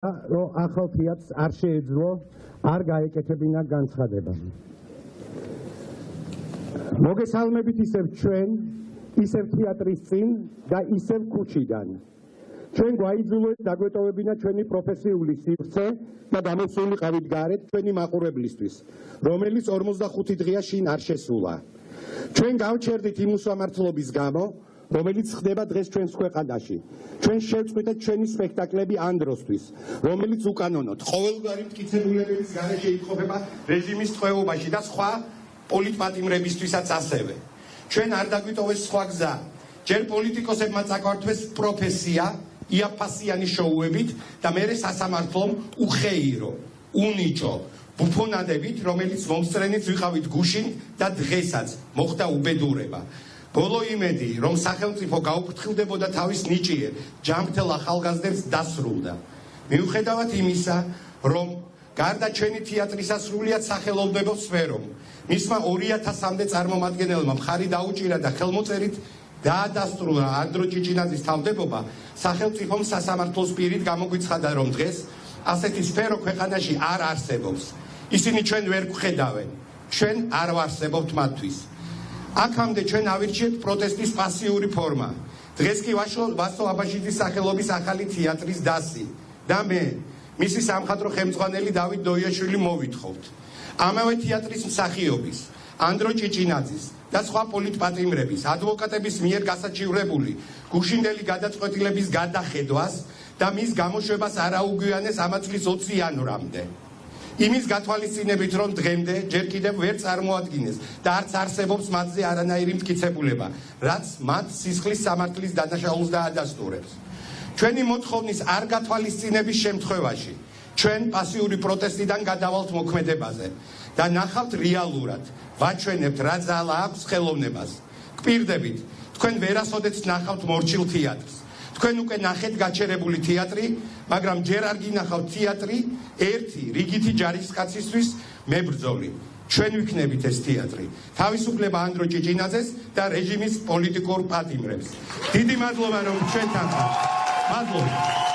რომ ახალ თეატრს არ შეეძლო არ გაეკეთებინა განცხადება. მოგესალმებით ისევ ჩვენ, ისევ თეატრის წინ და ისევ ქუჩიდან. ჩვენ გვაიძულეთ დაგვეტოვებინა ჩვენი პროფესიული სივრცე და გამოსულიყავით გარეთ ჩვენი მაყურებლისთვის, რომელიც 45 დღეა შინ არ შესულა. ჩვენ გავჩერდით იმ უსამართლობის გამო, რომელიც ხდება დღეს ჩვენს ქვეყანაში. ჩვენ შევწყვიტეთ ჩვენი სპექტაკლები ამ დროსთვის, რომელიც უკანონოდ ყოველგვარი მტკიცებულებების გარეშე იმყოფება რეჟიმის ტყვეობაში და სხვა პოლიტპატიმრებისთვისაც ასევე. ჩვენ არ დაგვიტოვეს სხვა გზა. ჯერ პოლიტიკოსებმა წაგვართვეს პროფესია იაფასიანი შოუებით და მერე სასამართლომ უხეირო, უნიჭო ბუფონადებით, რომელიც მომსწრენით ვიყავით გუშინ და დღესაც მოხდა უბედურება. ბოლო იმედი, რომ სახელმწიფო გაუფრთხილდებოდა თავის ნიჭიერ ჯანმრთელ ახალგაზრდებს დასრულდა. მიუხედავად იმისა, რომ გარდა ჩვენი თეატრისა სრულიად სახელოვნებო სფერომ, მისმა 2000-მდე წარმომადგენელმა მხარი დაუჭირა და ხელმოწერით დაადასტურა ანდრო ჭიჭინაძის თავმდებობა, სახელმწიფომ სასამართლოს პირით გამოგვიცხადა, რომ დღეს ასეთი სფერო ქვეყანაში არ არსებობს. ისინი ჩვენ ვერ გვხედავენ, ჩვენ არ ვარსებობთ მათთვის. აქამდე ჩვენ ავირჩიეთ პროტესტის პასიური ფორმა. დღეს კი ვასო აბაშიძის სახელობის ახალი თეატრის დასი და მე, მისი სამხატვრო ხელმძღვანელი დავით დოიაშვილი მოვითხოვთ. ამავე თეატრის მსახიობის, ანდრო ჭიჭინაძის და სხვა პოლიტპატიმრების, ადვოკატების მიერ გასაჩივრებული გუშინდელი გადაწყვეტილების გადახედვას და მის გამოშვებას არაუგვიანეს ამა წლის 20 იანვრამდე. იმის გათვალისწინებით, რომ დღემდე ჯერ კიდევ ვერ წარმოადგინეს და არც არსებობს მათზე არანაირი მტკიცებულება, რაც მათ სისხლის სამართლის დანაშაულს დაადასტურებს. ჩვენი მოთხოვნის არ გათვალისწინების შემთხვევაში ჩვენ პასიური პროტესტიდან გადავალთ მოქმედებაზე და ნახავთ რეალურად, ვაჩვენებთ რა ძალა აქვს ხელოვნებას. გვპირდებით, თქვენ ვერასოდეც ნახავთ მორჩილ თეატრს. თქვენ უკვე ნახეთ გაჩერებული თეატრი, მაგრამ ჯერ არ გინახავთ თეატრი ერთი რიგითი ჯარისკაცისთვის მებრძოლი. ჩვენ ვიქნებით ეს თეატრი. თავისუფლება ანდრო ჭიჭინაძეს და რეჟიმის პოლიტიკურ პატიმრებს. დიდი მადლობა, რომ ჩვენთან ხართ. მადლობა.